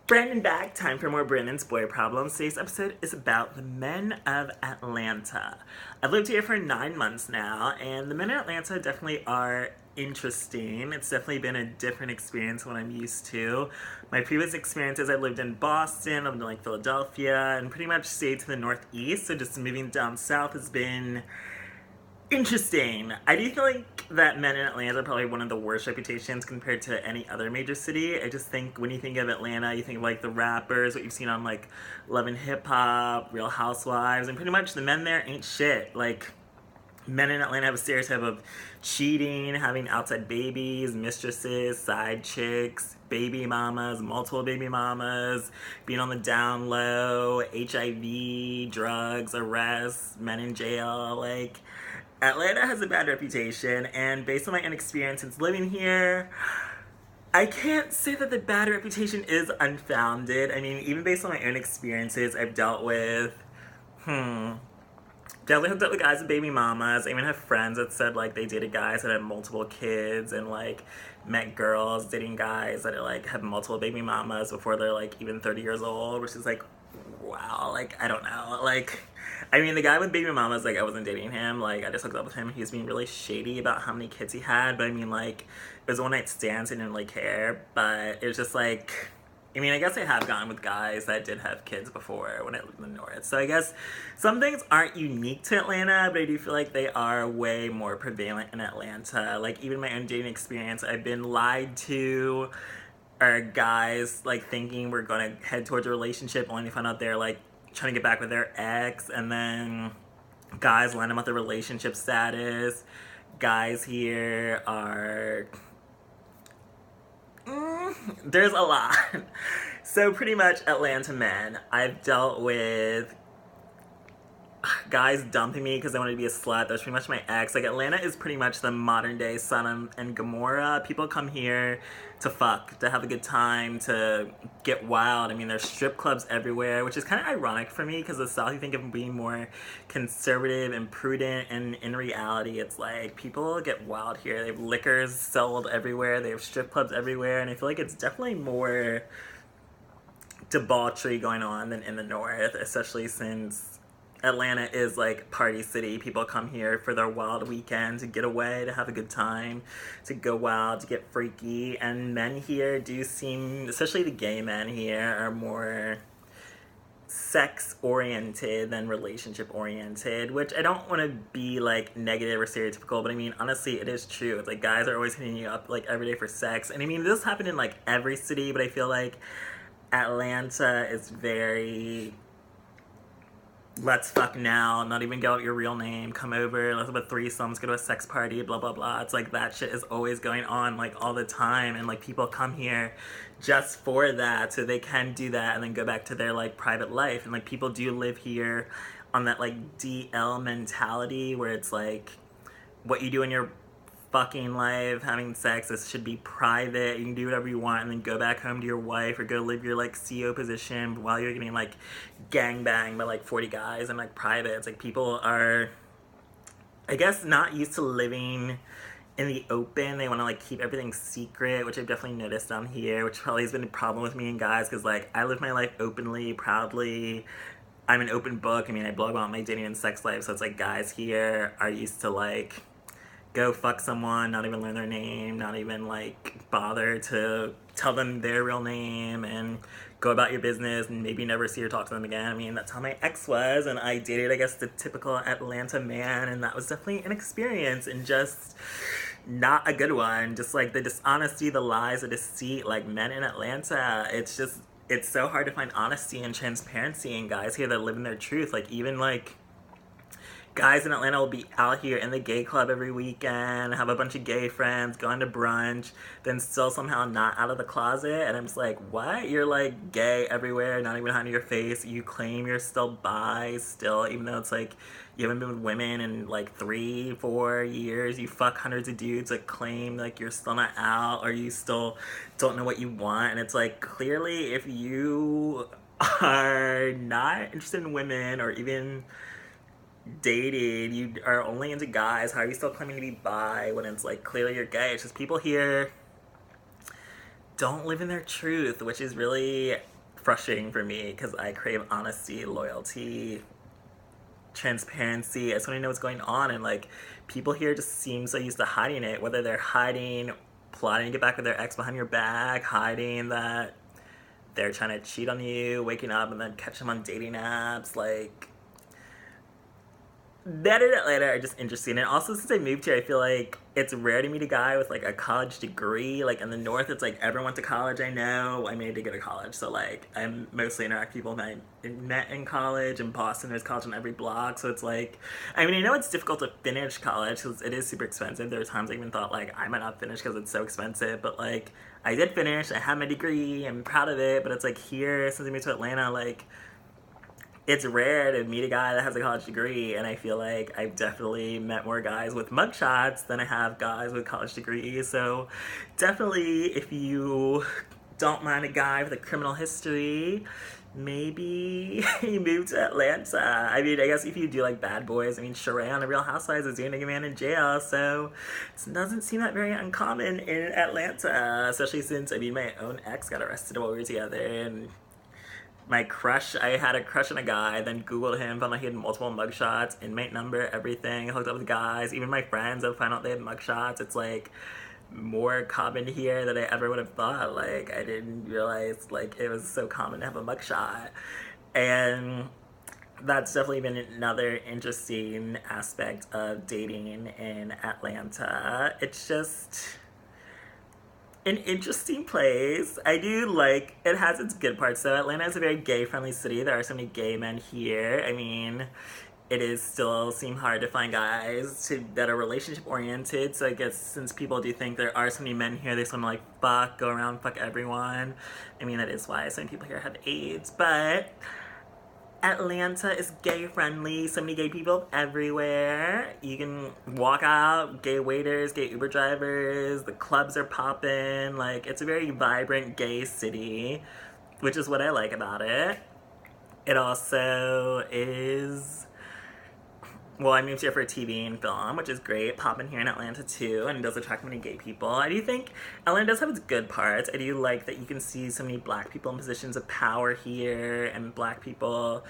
Branden back. Time for more Brandon's Boy Problems. Today's episode is about the men of Atlanta. I've lived here for 9 months now, and the men in Atlanta definitely are interesting. It's definitely been a different experience than what I'm used to. My previous experiences, I lived in Boston, I lived in like Philadelphia, and pretty much stayed to the Northeast, so just moving down south has been interesting. I do feel like that men in Atlanta are probably one of the worst reputations compared to any other major city. I just think when you think of Atlanta, you think of like the rappers, what you've seen on like Love and Hip Hop, Real Housewives, and pretty much the men there ain't shit. Like, men in Atlanta have a stereotype of cheating, having outside babies, mistresses, side chicks, baby mamas, multiple baby mamas, being on the down low, HIV, drugs, arrests, men in jail. Like, Atlanta has a bad reputation, and based on my own experience since living here, I can't say that the bad reputation is unfounded. I mean, even based on my own experiences, I've dealt with, definitely hooked up with guys with baby mamas. I even have friends that said, like, they dated guys that had multiple kids, and, like, met girls dating guys that, like, have multiple baby mamas before they're, like, even 30 years old, which is, like, wow, like, I don't know, like, I mean, the guy with baby mamas, like, I wasn't dating him, like, I just hooked up with him, he was being really shady about how many kids he had, but I mean, like, it was a one-night stand, so I didn't really care, but it was just, like, I mean, I guess I have gone with guys that did have kids before when I lived in the North, so I guess some things aren't unique to Atlanta, but I do feel like they are way more prevalent in Atlanta, like, even my own dating experience, I've been lied to, or guys, like, thinking we're gonna head towards a relationship only to find out they're, like, trying to get back with their ex, and then guys line up with their relationship status. Guys here are... there's a lot. So pretty much Atlanta men. I've dealt with guys dumping me because they wanted to be a slut. That was pretty much my ex. Like, Atlanta is pretty much the modern day Sodom and Gomorrah. People come here to fuck, to have a good time, to get wild. I mean, there's strip clubs everywhere, which is kind of ironic for me because the South, you think of being more conservative and prudent, and in reality, it's like people get wild here. They have liquors sold everywhere. They have strip clubs everywhere, and I feel like it's definitely more debauchery going on than in the North, especially since Atlanta is like party city. People come here for their wild weekend to get away, to have a good time, to go wild, to get freaky. And men here do seem, especially the gay men here, are more sex oriented than relationship oriented, which I don't want to be like negative or stereotypical, but I mean, honestly, it is true. It's like guys are always hitting you up like every day for sex. And I mean, this happened in like every city, but I feel like Atlanta is very... let's fuck now, not even get out your real name, come over, let's have a threesome, let's go to a sex party, blah, blah, blah. It's like that shit is always going on, like, all the time, and, like, people come here just for that, so they can do that and then go back to their, like, private life, and, like, people do live here on that, like, DL mentality, where it's, like, what you do in your fucking life, having sex, this should be private, you can do whatever you want and then go back home to your wife or go live your like CEO position while you're getting like gangbanged by like 40 guys and like private. It's like people are, I guess, not used to living in the open. They want to like keep everything secret, which I've definitely noticed down here, which probably has been a problem with me and guys, because like I live my life openly, proudly. I'm an open book. I mean, I blog about my dating and sex life, so it's like guys here are used to like go fuck someone, not even learn their name, not even like bother to tell them their real name, and go about your business and maybe never see or talk to them again. I mean, that's how my ex was, and I dated, I guess, the typical Atlanta man, and that was definitely an experience, and just not a good one. Just like the dishonesty, the lies, the deceit, like men in Atlanta, it's just, it's so hard to find honesty and transparency in guys here that live in their truth. Like, even like guys in Atlanta will be out here in the gay club every weekend, have a bunch of gay friends, going to brunch, then still somehow not out of the closet. And I'm just like, what? You're like gay everywhere, not even hiding your face. You claim you're still bi still, even though it's like you haven't been with women in like 3-4 years. You fuck hundreds of dudes that claim like you're still not out, or you still don't know what you want. And it's like, clearly if you are not interested in women or even dated, you are only into guys, how are you still claiming to be bi when it's like clearly you're gay? It's just people here don't live in their truth, which is really frustrating for me because I crave honesty, loyalty, transparency. I just want to know what's going on, and like people here just seem so used to hiding it, whether they're hiding, plotting to get back with their ex behind your back, hiding that they're trying to cheat on you, waking up and then catch them on dating apps. Like, that in Atlanta are just interesting. And also, since I moved here, I feel like it's rare to meet a guy with like a college degree. Like in the north, it's like everyone went to college. I know I made to go to college, so like I'm mostly interact with people I met in college. In Boston, there's college on every block, so it's like, I mean, I know it's difficult to finish college because it is super expensive. There are times I even thought like I might not finish because it's so expensive, but like I did finish. I had my degree. I'm proud of it. But it's like here, since I moved to Atlanta, like it's rare to meet a guy that has a college degree, and I feel like I've definitely met more guys with mugshots than I have guys with college degrees. So definitely, if you don't mind a guy with a criminal history, maybe you move to Atlanta. I mean, I guess if you do like Bad Boys, I mean, Sheree on The Real Housewives is doing a man in jail, so it doesn't seem that very uncommon in Atlanta, especially since, I mean, my own ex got arrested while we were together, and my crush, I had a crush on a guy, then Googled him, found out he had multiple mugshots, inmate number, everything, hooked up with guys. Even my friends, I found out they had mugshots. It's like more common here than I ever would have thought. Like, I didn't realize like it was so common to have a mugshot. And that's definitely been another interesting aspect of dating in Atlanta. It's just an interesting place. I do like, it has its good parts though. Atlanta is a very gay friendly city. There are so many gay men here. I mean, it is still seem hard to find guys that are relationship oriented. So I guess since people do think there are so many men here, they just want to like fuck, go around, fuck everyone. I mean, that is why so many people here have AIDS. But Atlanta is gay friendly. So many gay people everywhere. You can walk out, gay waiters, gay Uber drivers. The clubs are popping. Like, it's a very vibrant gay city, which is what I like about it. It also is, well, I moved here for TV and film, which is great, popping here in Atlanta too, and it does attract many gay people. I do think Atlanta does have its good parts. I do like that you can see so many black people in positions of power here, and black people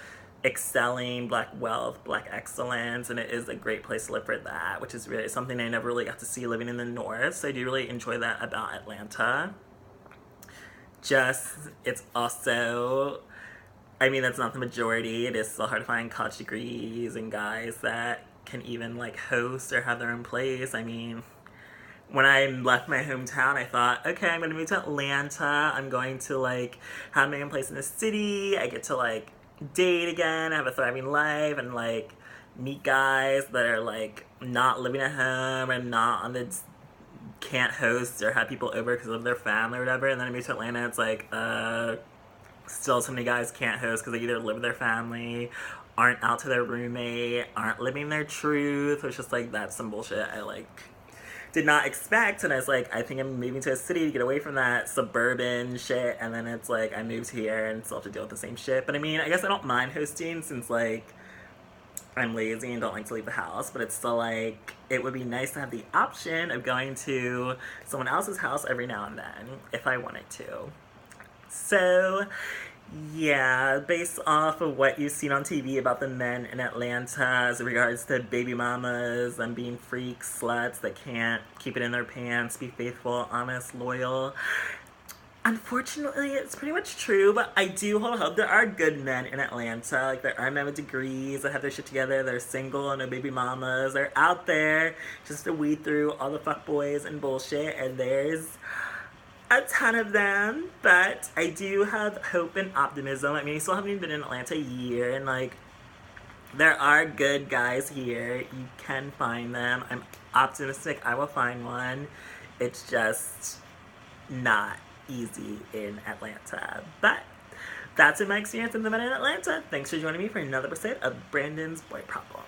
excelling, black wealth, black excellence, and it is a great place to live for that, which is really something I never really got to see living in the north, so I do really enjoy that about Atlanta. Just, it's also, I mean, that's not the majority. It is still hard to find college degrees and guys that can even like host or have their own place. I mean, when I left my hometown, I thought, okay, I'm gonna move to Atlanta. I'm going to like have my own place in the city. I get to like date again, have a thriving life, and like meet guys that are like not living at home and not on the, can't host or have people over because of their family or whatever. And then I moved to Atlanta. It's like, still so many guys can't host because they either live with their family, aren't out to their roommate, aren't living their truth. It's just like, that's some bullshit I like did not expect. And I was like, I think I'm moving to a city to get away from that suburban shit. And then it's like, I moved here and still have to deal with the same shit. But I mean, I guess I don't mind hosting since like I'm lazy and don't like to leave the house, but it's still like, it would be nice to have the option of going to someone else's house every now and then if I wanted to. So, yeah, based off of what you've seen on TV about the men in Atlanta as regards to baby mamas and being freaks, sluts that can't keep it in their pants, be faithful, honest, loyal, unfortunately, it's pretty much true, but I do hold hope. There are good men in Atlanta. Like, there are men with degrees that have their shit together. They're single, no baby mamas. They're out there just to weed through all the fuckboys and bullshit, and there's a ton of them, but I do have hope and optimism. I mean, I still haven't even been in Atlanta a year, and like, there are good guys here. You can find them. I'm optimistic I will find one. It's just not easy in Atlanta. But that's been my experience in the men in Atlanta. Thanks for joining me for another episode of Branden's Boy Problem.